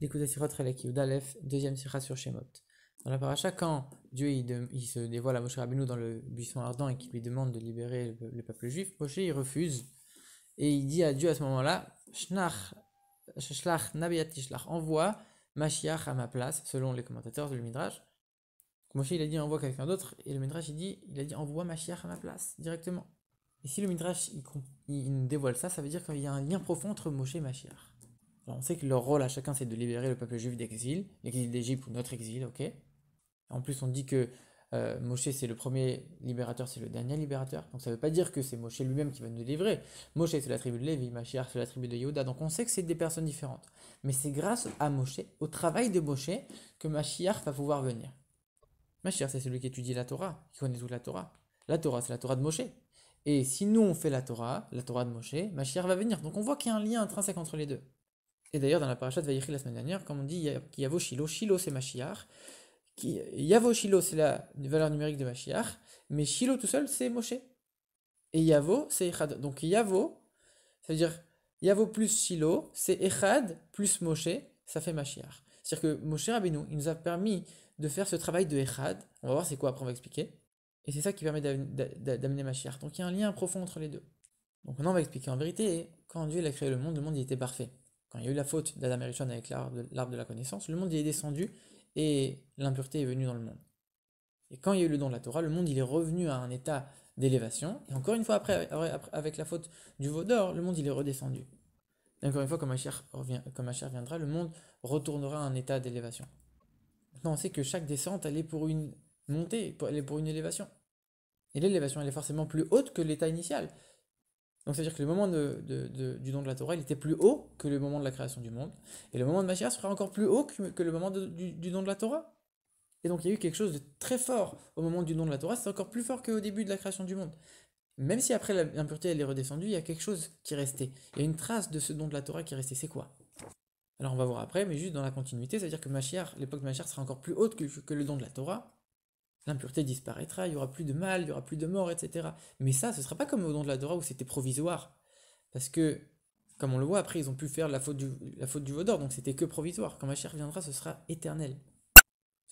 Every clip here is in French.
D'écouter Sirot Chelek Yud Aleph, deuxième sira sur Shemot. Dans la paracha, quand Dieu il se dévoile à Moshe Rabbeinu dans le buisson ardent et qu'il lui demande de libérer le peuple juif, Moshe il refuse et il dit à Dieu à ce moment-là, Shlach Nabiyat Tishlach, envoie Mashiach à ma place, selon les commentateurs du Midrash. Moshe il a dit envoie quelqu'un d'autre et le Midrash il a dit envoie Mashiach à ma place directement. Et si le Midrash il nous dévoile ça, ça veut dire qu'il y a un lien profond entre Moshe et Mashiach. Alors on sait que leur rôle à chacun c'est de libérer le peuple juif d'exil, l'exil d'Égypte ou notre exil, ok. En plus on dit que Moshe c'est le premier libérateur, c'est le dernier libérateur, donc ça ne veut pas dire que c'est Moshe lui-même qui va nous délivrer. Moshe c'est la tribu de Lévi, Mashiach c'est la tribu de Yehuda, donc on sait que c'est des personnes différentes. Mais c'est grâce à Moshe, au travail de Moshe, que Mashiach va pouvoir venir. Mashiach c'est celui qui étudie la Torah, qui connaît toute la Torah. La Torah c'est la Torah de Moshe. Et si nous on fait la Torah de Moshe, Mashiach va venir. Donc on voit qu'il y a un lien intrinsèque entre les deux. Et d'ailleurs, dans la paracha de Vaïchi la semaine dernière, comme on dit, Yavo Shilo, Shilo c'est Mashiach, Yavo Shilo c'est la valeur numérique de Mashiach, mais Shilo tout seul c'est Moshe. Et Yavo c'est Echad. Donc Yavo, ça veut dire Yavo plus Shilo, c'est Echad plus Moshe, ça fait Mashiach. C'est-à-dire que Moshe Rabbeinu, il nous a permis de faire ce travail de Echad, on va voir c'est quoi après on va expliquer, et c'est ça qui permet d'amener Mashiach. Donc il y a un lien profond entre les deux. Donc maintenant on va expliquer. En vérité, quand Dieu a créé le monde il était parfait. Quand il y a eu la faute d'Adam et Rishon avec l'arbre de la connaissance, le monde il est descendu et l'impureté est venue dans le monde. Et quand il y a eu le don de la Torah, le monde il est revenu à un état d'élévation. Et encore une fois, après, avec la faute du veau d'or, le monde il est redescendu. Et encore une fois, comme Mashiach viendra, le monde retournera à un état d'élévation. Maintenant, on sait que chaque descente, elle est pour une montée, elle est pour une élévation. Et l'élévation, elle est forcément plus haute que l'état initial. Donc c'est-à-dire que le moment du don de la Torah, il était plus haut que le moment de la création du monde. Et le moment de Mashiach sera encore plus haut que le moment du don de la Torah. Et donc il y a eu quelque chose de très fort au moment du don de la Torah, c'est encore plus fort qu'au début de la création du monde. Même si après l'impureté elle est redescendue, il y a quelque chose qui est resté. Il y a une trace de ce don de la Torah qui est resté. C'est quoi? Alors on va voir après, mais juste dans la continuité, c'est-à-dire que Mashiach, l'époque de Mashiach sera encore plus haute que le don de la Torah. L'impureté disparaîtra, il y aura plus de mal, il y aura plus de mort, etc. Mais ça, ce sera pas comme au don de la Torah où c'était provisoire. Parce que, comme on le voit, après, ils ont pu faire la faute du veau d'or, donc c'était que provisoire. Quand Mashiach viendra, ce sera éternel.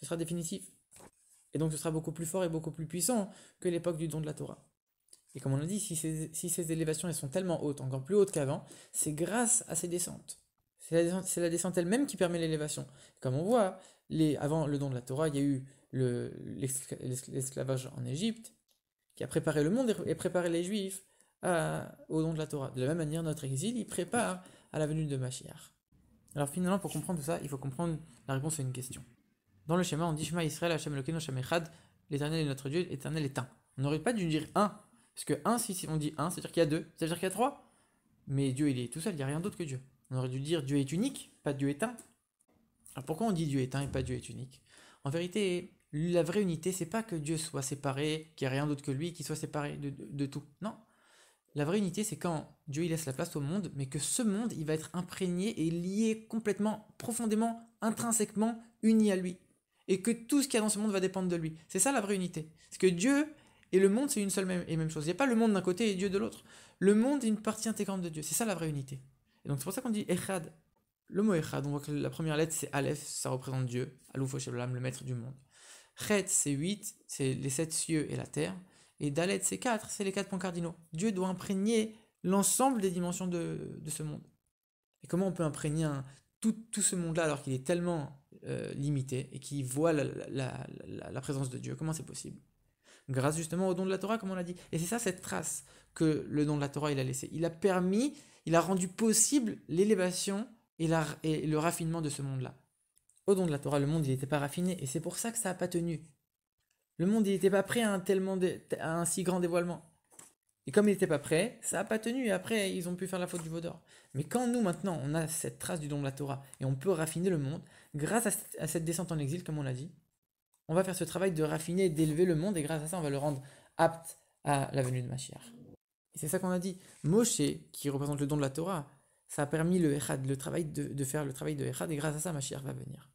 Ce sera définitif. Et donc ce sera beaucoup plus fort et beaucoup plus puissant que l'époque du don de la Torah. Et comme on l'a dit, si ces élévations elles sont tellement hautes, encore plus hautes qu'avant, c'est grâce à ces descentes. C'est la descente elle-même qui permet l'élévation. Comme on voit, avant le don de la Torah, il y a eu l'esclavage en Égypte, qui a préparé le monde et préparé les Juifs au don de la Torah. De la même manière, notre exil, il prépare à la venue de Mashiach. Alors finalement, pour comprendre tout ça, il faut comprendre la réponse à une question. Dans le schéma, on dit Shema Israël, Hashem Elokeinu, Hashem Echad, l'éternel est notre Dieu, l'éternel est un. On n'aurait pas dû dire un, parce que un, si on dit un, c'est-à-dire qu'il y a deux, c'est-à-dire qu'il y a trois. Mais Dieu, il est tout seul, il n'y a rien d'autre que Dieu. On aurait dû dire Dieu est unique, pas Dieu est un. Alors pourquoi on dit Dieu est un et pas Dieu est unique? En vérité, la vraie unité, c'est pas que Dieu soit séparé, qu'il n'y a rien d'autre que lui, qu'il soit séparé de tout. Non. La vraie unité, c'est quand Dieu il laisse la place au monde, mais que ce monde, il va être imprégné et lié complètement, profondément, intrinsèquement uni à lui. Et que tout ce qu'il y a dans ce monde va dépendre de lui. C'est ça la vraie unité. Parce que Dieu et le monde, c'est une seule et même chose. Il n'y a pas le monde d'un côté et Dieu de l'autre. Le monde est une partie intégrante de Dieu. C'est ça la vraie unité. Et donc c'est pour ça qu'on dit Echad. Le mot Echad, on voit que la première lettre c'est Aleph, ça représente Dieu, Alouf Oshem, le maître du monde. Chet c'est 8, c'est les 7 cieux et la terre. Et Dalet c'est 4, c'est les 4 points cardinaux. Dieu doit imprégner l'ensemble des dimensions de ce monde. Et comment on peut imprégner tout ce monde-là alors qu'il est tellement limité et qu'il voit la présence de Dieu? Comment c'est possible? Grâce justement au don de la Torah, comme on l'a dit. Et c'est ça cette trace que le don de la Torah il a laissé. Il a rendu possible l'élévation et le raffinement de ce monde-là. Au don de la Torah, le monde il n'était pas raffiné et c'est pour ça que ça n'a pas tenu. Le monde il n'était pas prêt à un si grand dévoilement. Et comme il n'était pas prêt, ça n'a pas tenu et après ils ont pu faire la faute du veau d'or. Mais quand nous maintenant on a cette trace du don de la Torah et on peut raffiner le monde, grâce à cette descente en exil comme on l'a dit, on va faire ce travail de raffiner, d'élever le monde et grâce à ça on va le rendre apte à la venue de Mashiach. Et c'est ça qu'on a dit. Moshe, qui représente le don de la Torah, ça a permis le travail de faire le travail de Echad, et grâce à ça, Mashiach va venir.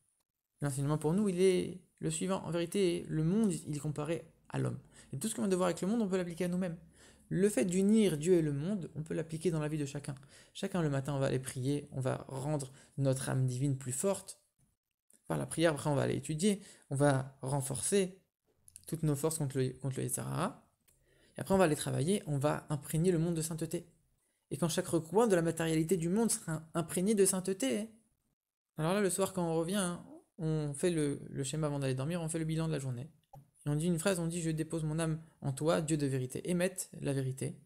L'enseignement pour nous, il est le suivant. En vérité, le monde, il est comparé à l'homme. Et tout ce qu'on vient de voir avec le monde, on peut l'appliquer à nous-mêmes. le fait d'unir Dieu et le monde, on peut l'appliquer dans la vie de chacun. Chacun le matin, on va aller prier, on va rendre notre âme divine plus forte. Par la prière, après, on va aller étudier, on va renforcer toutes nos forces contre le Yetzirah. Et après, on va aller travailler, on va imprégner le monde de sainteté. Et quand chaque recoin de la matérialité du monde sera imprégné de sainteté, alors là, le soir, quand on revient, on fait le schéma avant d'aller dormir, on fait le bilan de la journée. Et on dit une phrase, on dit « Je dépose mon âme en toi, Dieu de vérité ». Émet, la vérité,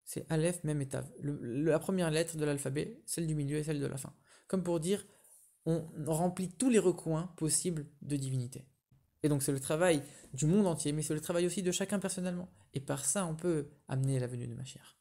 c'est Aleph, Mem et Tav. La première lettre de l'alphabet, celle du milieu et celle de la fin. Comme pour dire, on remplit tous les recoins possibles de divinité. Et donc c'est le travail du monde entier, mais c'est le travail aussi de chacun personnellement. Et par ça, on peut amener la venue de Mashiach.